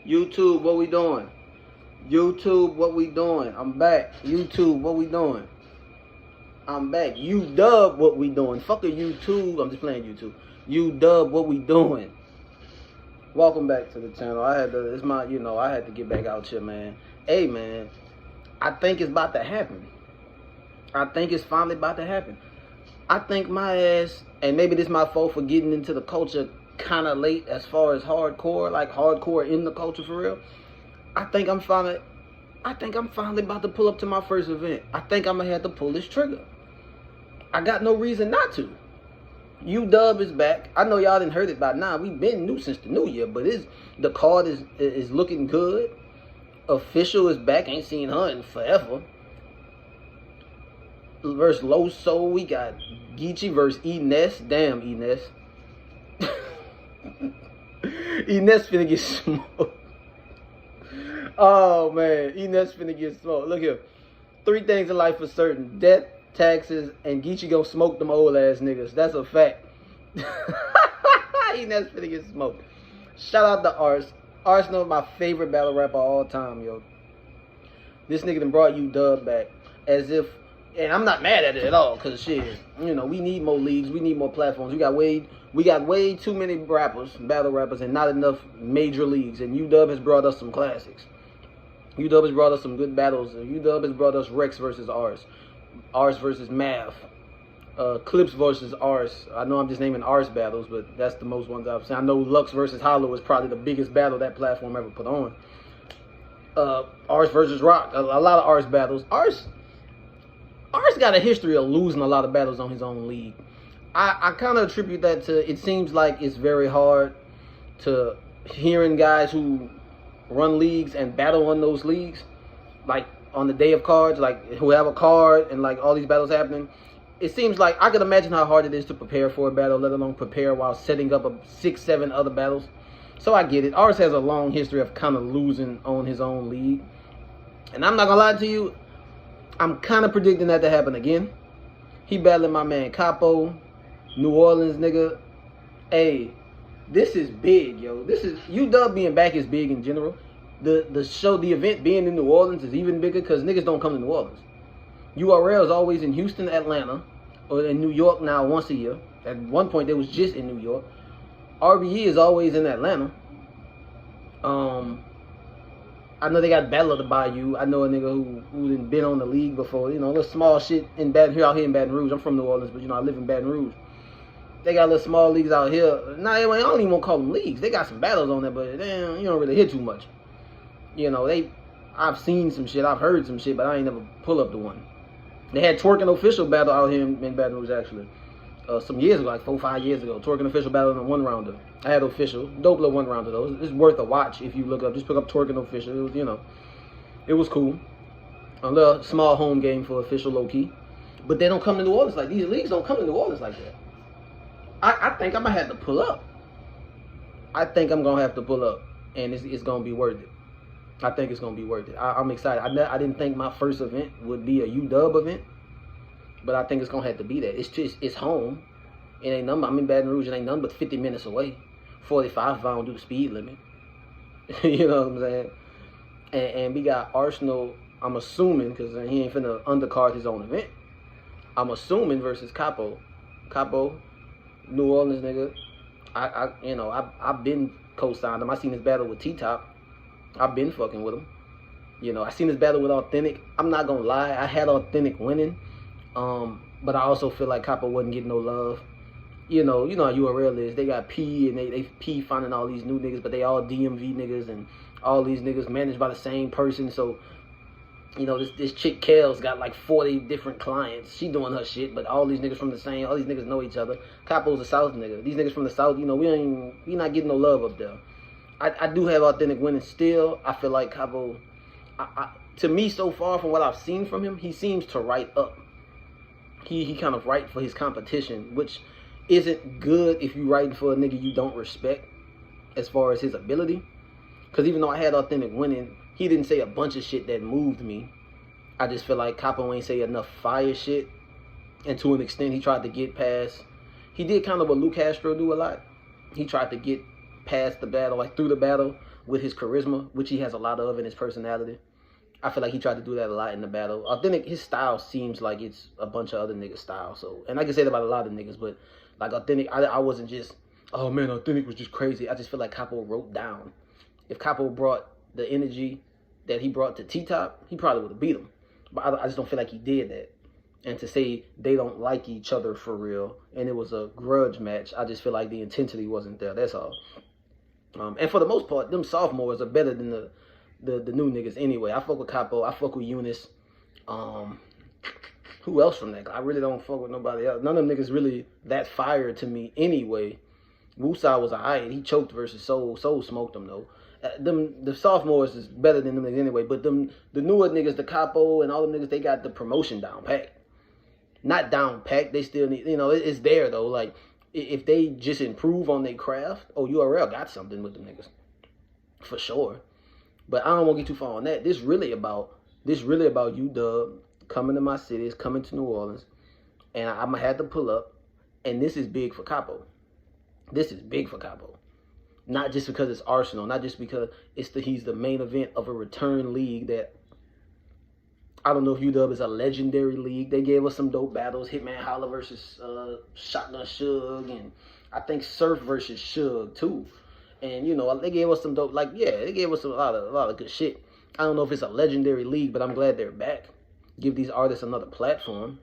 YouTube, what we doing? YouTube, what we doing? I'm back. YouTube, what we doing? I'm back. UDUBB, what we doing? Fuck a YouTube. I'm just playing YouTube. UDUBB, what we doing? Welcome back to the channel. I had to get back out here, man. Hey, man, I think it's about to happen. I think it's finally about to happen. I think my ass, and maybe this is my fault for getting into the culture kind of late as far as hardcore, like hardcore in the culture for real. I think I'm finally about to pull up to my first event. I think I'm gonna have to pull this trigger. I got no reason not to. UDUBB is back. I know y'all didn't heard it by now. We've been new since the new year, but the card is looking good. Official is back. Ain't seen her in forever. Versus Low Soul, we got Geechee versus E-Ness. Damn, E-Ness. E-Ness finna get smoked. Oh man, E-Ness finna get smoked. Look here. 3 things in life for certain: death, taxes, and Geechee gonna smoke them old ass niggas. That's a fact. E-Ness finna get smoked. Shout out to Ars. Arsenal, my favorite battle rapper of all time, yo. This nigga done brought UDUBB back as if, and I'm not mad at it at all, cause shit, you know, we need more leagues, we need more platforms. We got way too many rappers, battle rappers, and not enough major leagues. And UDUBB has brought us some classics. UDUBB has brought us some good battles. UDUBB has brought us Rex versus Ars, Ars versus Math, Clips versus Ars. I know I'm just naming Ars battles, but that's the most ones I've seen. I know Lux versus Hollow is probably the biggest battle that platform ever put on. Ars versus Rock, a lot of Ars battles. Ars got a history of losing a lot of battles on his own league. I kind of attribute that to, it seems like it's very hard to hearing guys who run leagues and battle on those leagues, like on the day of cards, like who have a card and like all these battles happening. It seems like I can imagine how hard it is to prepare for a battle, let alone prepare while setting up 6-7 other battles. So I get it. Ours has a long history of kind of losing on his own league. And I'm not going to lie to you, I'm kind of predicting that to happen again. He battling my man Capo, New Orleans nigga. Hey, this is big, yo. This is, UDUBB being back is big in general. The event being in New Orleans is even bigger because niggas don't come to New Orleans. URL is always in Houston, Atlanta, or in New York now once a year. At one point, they was just in New York. RBE is always in Atlanta. I know they got Battle of the Bayou. I know a nigga who done been on the league before. You know, little small shit in out here in Baton Rouge. I'm from New Orleans, but you know, I live in Baton Rouge. They got little small leagues out here. Nah, I don't even want to call them leagues. They got some battles on there, but damn, you don't really hear too much. You know, I've seen some shit, I've heard some shit, but I ain't never pull up to one. They had Twerking Official battle out here in Baton Rouge, actually. Some years ago, like 4-5 years ago. Twerking Official battle in a 1-rounder. I had Official. Dope little 1-rounder, though. It's worth a watch if you look up. Just pick up Twerking Official. It was, you know, it was cool. A little small home game for Official, low-key. But they don't come to New Orleans like, these leagues don't come to New Orleans like that. I think I'm going to have to pull up. I think I'm going to have to pull up. And it's going to be worth it. I think it's going to be worth it. I'm excited. I didn't think my first event would be a UDUBB event. But I think it's going to have to be that. It's home. It ain't nothing. I'm in Baton Rouge. It ain't nothing but 50 minutes away. 45 if I don't do the speed limit. You know what I'm saying? And we got Arsenal, I'm assuming, because he ain't finna undercard his own event. I'm assuming versus Capo. Capo, New Orleans nigga. I've been co-signed him. I seen his battle with T-Top. I've been fucking with him. You know, I seen his battle with Authentic. I'm not gonna lie, I had Authentic winning. But I also feel like Capo wasn't getting no love. You know how URL is. They got P and they P finding all these new niggas, but they all DMV niggas and all these niggas managed by the same person. So, you know, this chick Kale's got like 40 different clients. She doing her shit, but all these niggas from the same, all these niggas know each other. Capo's a South nigga. These niggas from the South, you know, we not getting no love up there. I do have Authentic winning still. I feel like Capo, to me so far from what I've seen from him, he seems to write up. He kind of write for his competition, which isn't good if you writing for a nigga you don't respect as far as his ability. Because even though I had Authentic winning, he didn't say a bunch of shit that moved me. I just feel like Capo ain't say enough fire shit. And to an extent, he tried to get past. He did kind of what Luke Castro do a lot. He tried to get past the battle, like through the battle, with his charisma, which he has a lot of in his personality. I feel like he tried to do that a lot in the battle. Authentic, his style seems like it's a bunch of other niggas' style. So, and I can say that about a lot of niggas, but like Authentic, I wasn't just, oh man, Authentic was just crazy. I just feel like Capo wrote down. If Capo brought the energy that he brought to T-Top, he probably would have beat him. But I just don't feel like he did that. And to say they don't like each other for real, and it was a grudge match, I just feel like the intensity wasn't there. That's all. And for the most part, them sophomores are better than the new niggas anyway. I fuck with Capo. I fuck with Eunice. Who else from that? I really don't fuck with nobody else. None of them niggas really that fire to me anyway. Wusa was alright. He choked versus Soul. Soul smoked him though. The sophomores is better than them niggas anyway. But the newer niggas, the Capo and all them niggas, they got the promotion down pat. Not down pat. They still need, it's there though. Like if they just improve on their craft, URL got something with them niggas for sure. But I don't want to get too far on that. This really about UDUBB coming to my cities, coming to New Orleans, and I'm gonna have to pull up. And this is big for Capo. This is big for Capo. Not just because it's Arsenal, not just because he's the main event of a return league that I don't know if UDUBB is a legendary league. They gave us some dope battles. Hitman Holla versus Shotgun Suge, and I think Surf versus Suge too. And they gave us some dope, they gave us a lot of good shit. I don't know if it's a legendary league, but I'm glad they're back. Give these artists another platform.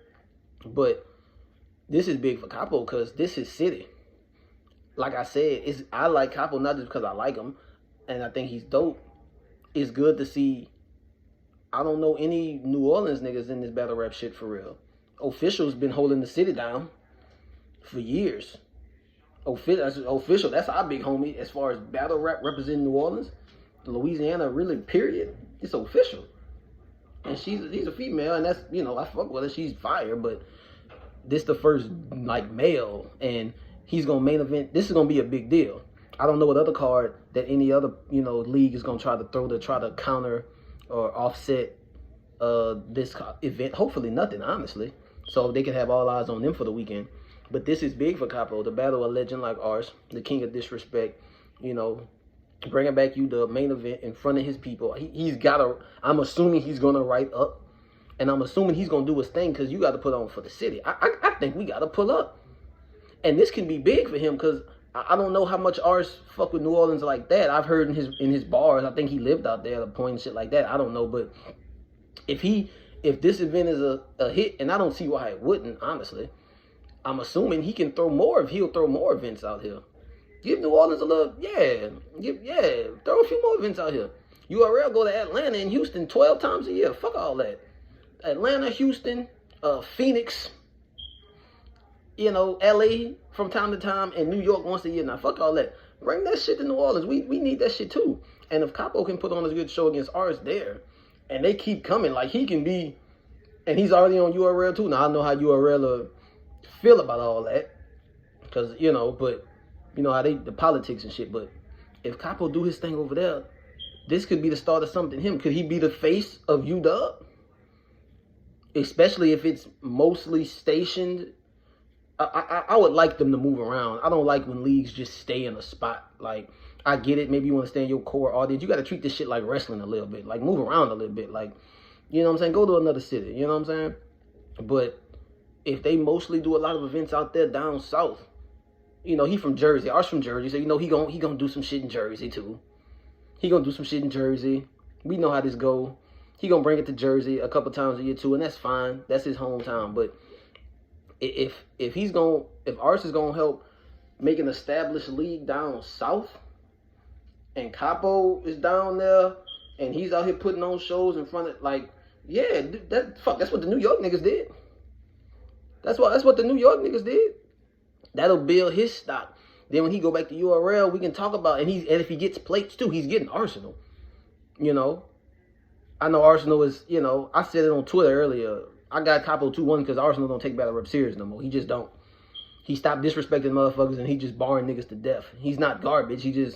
But this is big for Capo because this is city. Like I said, I like Capo not just because I like him and I think he's dope. It's good to see. I don't know any New Orleans niggas in this battle rap shit for real. Official's been holding the city down for years. Official, that's our big homie as far as battle rap representing New Orleans. Louisiana, really, period. It's Official. And she's a female, and that's, I fuck with her. She's fire, but this the first, male, and he's going to main event. This is going to be a big deal. I don't know what other card that any other, league is going to try to throw to try to counter or offset this event. Hopefully nothing, honestly. So they can have all eyes on them for the weekend. But this is big for Capo, the battle of a legend like ours, the king of disrespect, bringing back the main event in front of his people. He's got to, I'm assuming he's going to write up, and I'm assuming he's going to do his thing because you got to put on for the city. I think we got to pull up. And this can be big for him because I don't know how much ours fuck with New Orleans like that. I've heard in his bars, I think he lived out there at a point and shit like that. I don't know, but if this event is a hit, and I don't see why it wouldn't, honestly, I'm assuming he'll throw more events out here. Give New Orleans a little, throw a few more events out here. URL go to Atlanta and Houston 12 times a year. Fuck all that. Atlanta, Houston, Phoenix, LA from time to time, and New York once a year. Now, fuck all that. Bring that shit to New Orleans. We need that shit too. And if Capo can put on a good show against ours there, and they keep coming, like he can be, and he's already on URL too. Now, I know how URL feel about all that, because but how the politics and shit. But if Capo do his thing over there, this could be the start of something. Could he be the face of UDUBB? Especially if it's mostly stationed. I would like them to move around. I don't like when leagues just stay in a spot. Like, I get it, maybe you want to stay in your core audience. You got to treat this shit like wrestling a little bit. Like, move around a little bit. Like, you know what I'm saying? Go to another city. You know what I'm saying? But if they mostly do a lot of events out there down south, he from Jersey. Ours from Jersey, so he gonna do some shit in Jersey too. He gonna do some shit in Jersey. We know how this go. He gonna bring it to Jersey a couple times a year too, and that's fine. That's his hometown. But if ours is gonna help make an established league down south, and Capo is down there, and he's out here putting on shows in front of that's what the New York niggas did. That's what the New York niggas did. That'll build his stock. Then when he go back to URL, we can talk about, and if he gets plates too, he's getting Arsenal. I know Arsenal is, I said it on Twitter earlier. I got Capo 2-1 because Arsenal don't take battle rap serious no more. He just don't. He stopped disrespecting motherfuckers and he just barring niggas to death. He's not garbage. You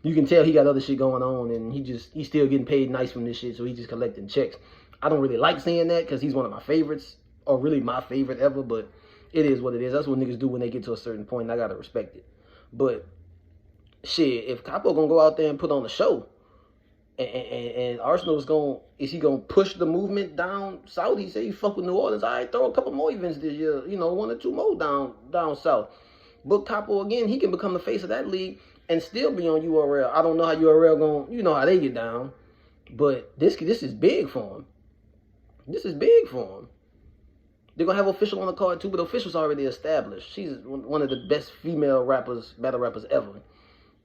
can tell he got other shit going on, and he's still getting paid nice from this shit, so he's just collecting checks. I don't really like saying that because he's one of my favorites, or really my favorite ever, but it is what it is. That's what niggas do when they get to a certain point, and I gotta respect it. But shit, if Capo gonna go out there and put on a show, And Arsenal is he gonna push the movement down south? He said he fuck with New Orleans. All right, throw a couple more events this year. You know, 1 or 2 more down south. Book Capo again. He can become the face of that league and still be on URL. I don't know how URL going. You know how they get down, but this is big for him. This is big for him. They're gonna have Official on the card too, but Official's already established. She's one of the best female battle rappers ever.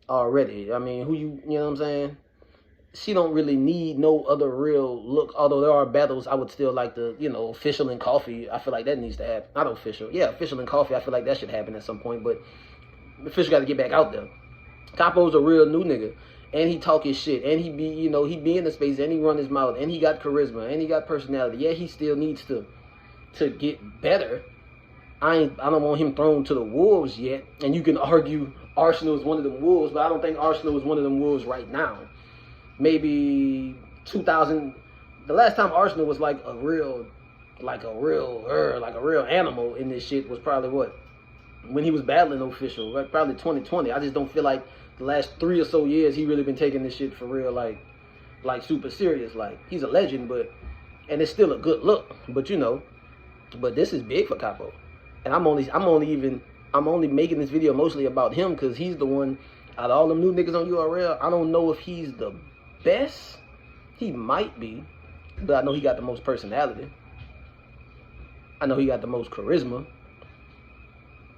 Already. I mean, you know what I'm saying? She don't really need no other real look. Although there are battles, I would still like to, you know, Official and Coffee. I feel like that needs to happen. Not Official. Yeah, Official and Coffee. I feel like that should happen at some point. But Official got to get back out there. Capo's a real new nigga. And he talk his shit. And he be, you know, he be in the space. And he run his mouth. And he got charisma. And he got personality. Yeah, he still needs to get better. I don't want him thrown to the wolves yet. And you can argue Arsenal is one of them wolves. But I don't think Arsenal is one of them wolves right now. Maybe 2000. The last time Arsenal was like a real animal in this shit was probably what? When he was battling Official, like probably 2020. I just don't feel like the last 3 or so years he really been taking this shit for real, like super serious. Like he's a legend, and it's still a good look. But you know, but this is big for Capo, and I'm only making this video mostly about him because he's the one out of all them new niggas on URL. I don't know if he's the best. He might be, but I know he got the most personality. I know he got the most charisma.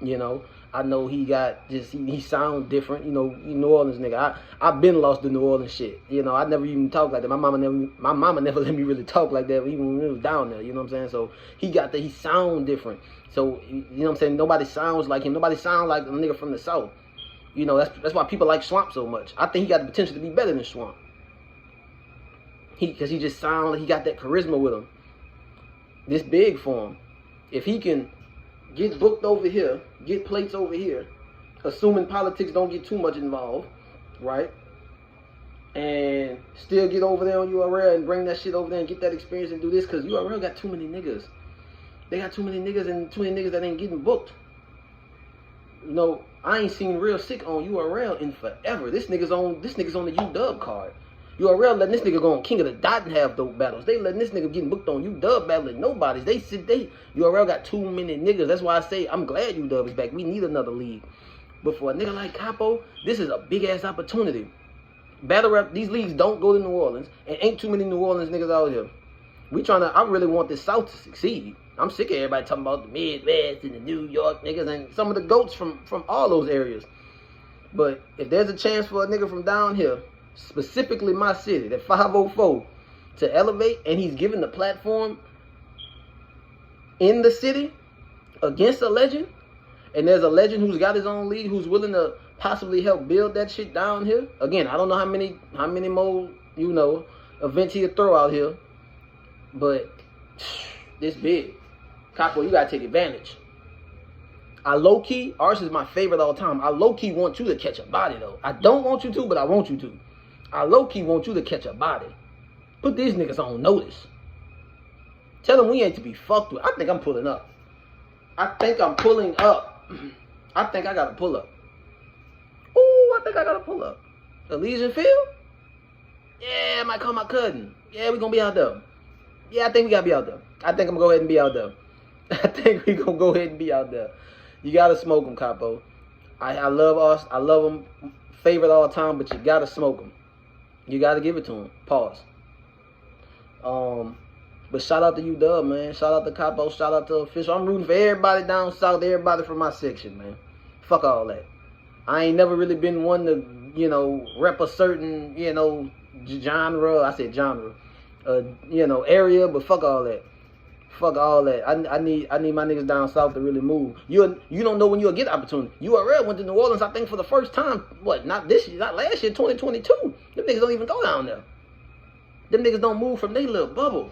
You know, I know he got he sound different. You know, New Orleans nigga. I've been lost to New Orleans shit. You know, I never even talked like that. My mama never let me really talk like that, even when we was down there. You know what I'm saying? So he sound different. So you know what I'm saying? Nobody sounds like him. Nobody sounds like a nigga from the South. You know, that's why people like Swamp so much. I think he got the potential to be better than Swamp. Because he just sounds like he got that charisma with him. This big for him. If he can get booked over here, get plates over here, assuming politics don't get too much involved, right? And still get over there on URL and bring that shit over there and get that experience and do this, because URL got too many niggas. They got too many niggas and too many niggas that ain't getting booked. You know, I ain't seen Real Sick on URL in forever. This nigga's on the UDUBB card. URL letting this nigga go on King of the Dot and have dope battles. They letting this nigga getting booked on UDUBB battling nobodies. URL got too many niggas. That's why I say I'm glad UDUBB is back. We need another league. But for a nigga like Capo, this is a big ass opportunity. Battle rap, these leagues don't go to New Orleans, and ain't too many New Orleans niggas out here. I really want this South to succeed. I'm sick of everybody talking about the Midwest and the New York niggas and some of the GOATs from all those areas. But if there's a chance for a nigga from down here, specifically my city, that 504, to elevate, and he's given the platform in the city against a legend, and there's a legend who's got his own league who's willing to possibly help build that shit down here. Again, I don't know how many more, you know, events he'll throw out here, but this big. Capo, you gotta take advantage. I low-key, ours is my favorite all time. I low-key want you to catch a body though. I don't want you to, but I want you to. I low-key want you to catch a body. Put these niggas on notice. Tell them we ain't to be fucked with. I think I'm pulling up. I think I'm pulling up. I think I gotta pull up. Ooh, I think I gotta pull up. Elysian Field? Yeah, I might call my cousin. Yeah, we gonna be out there. Yeah, I think we gotta be out there. I think I'm gonna go ahead and be out there. I think we gonna go ahead and be out there. You gotta smoke them, Capo. I love us. I love them. Favorite all time, but you gotta smoke them. You gotta give it to him. Pause. But shout out to UDUBB, man. Shout out to Capo. Shout out to Official. I'm rooting for everybody down south. Everybody from my section, man. Fuck all that. I ain't never really been one to, you know, rep a certain, you know, genre. I said genre. You know, area. But fuck all that. Fuck all that. I need my niggas down south to really move. You don't know when you'll get the opportunity. URL went to New Orleans, I think, for the first time. What? Not this year, not last year, 2022. Them niggas don't even go down there. Them niggas don't move from their little bubble.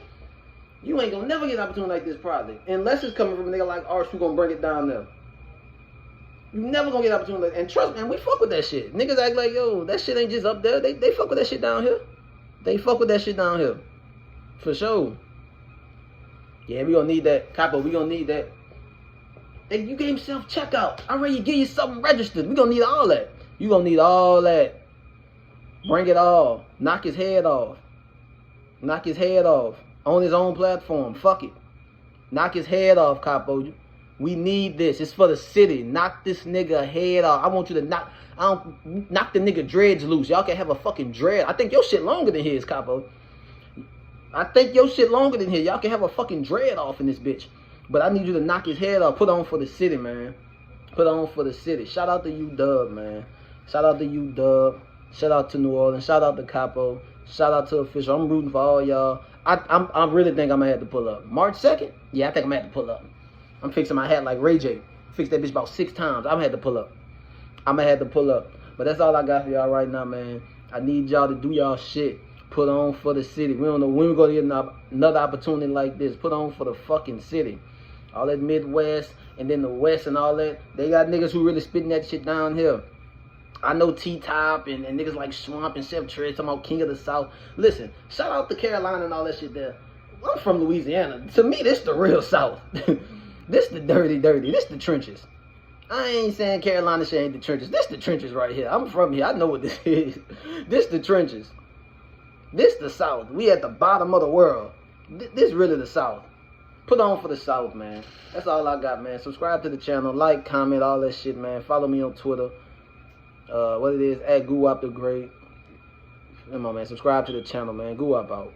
You ain't gonna never get an opportunity like this probably. Unless it's coming from a nigga like ours who gonna bring it down there. You never gonna get an opportunity. And trust me, we fuck with that shit. Niggas act like, yo, that shit ain't just up there. They fuck with that shit down here. They fuck with that shit down here. For sure. Yeah, we gonna need that. Capo, we gonna need that. Hey, you gave self-checkout. I already give you something registered. We gonna need all that. You gonna need all that. Bring it all. Knock his head off. Knock his head off. On his own platform. Fuck it. Knock his head off, Capo. We need this. It's for the city. Knock this nigga head off. I want you to knock the nigga dreads loose. Y'all can have a fucking dread. I think your shit longer than his, Capo. I think your shit longer than his. Y'all can have a fucking dread off in this bitch. But I need you to knock his head off. Put on for the city, man. Put on for the city. Shout out to UDUBB, man. Shout out to UDUBB. Shout out to New Orleans. Shout out to Capo. Shout out to Official. I'm rooting for all y'all. I really think I'm going to have to pull up. March 2nd? Yeah, I think I'm going to have to pull up. I'm fixing my hat like Ray J. Fixed that bitch about 6 times. I'm going to have to pull up. I'm going to have to pull up. But that's all I got for y'all right now, man. I need y'all to do y'all shit. Put on for the city. We don't know when we're going to get another opportunity like this. Put on for the fucking city. All that Midwest and then the West and all that. They got niggas who really spitting that shit down here. I know T-Top and niggas like Swamp and Chef Trez talking about King of the South. Listen, shout out to Carolina and all that shit there. I'm from Louisiana. To me, this the real South. This the dirty. This the trenches. I ain't saying Carolina shit ain't the trenches. This the trenches right here. I'm from here. I know what this is. This the trenches. This the South. We at the bottom of the world. This really the South. Put on for the South, man. That's all I got, man. Subscribe to the channel. Like, comment, all that shit, man. Follow me on Twitter. What it is, at UDUBB the Great. Come on, man. Subscribe to the channel, man. UDUBB out.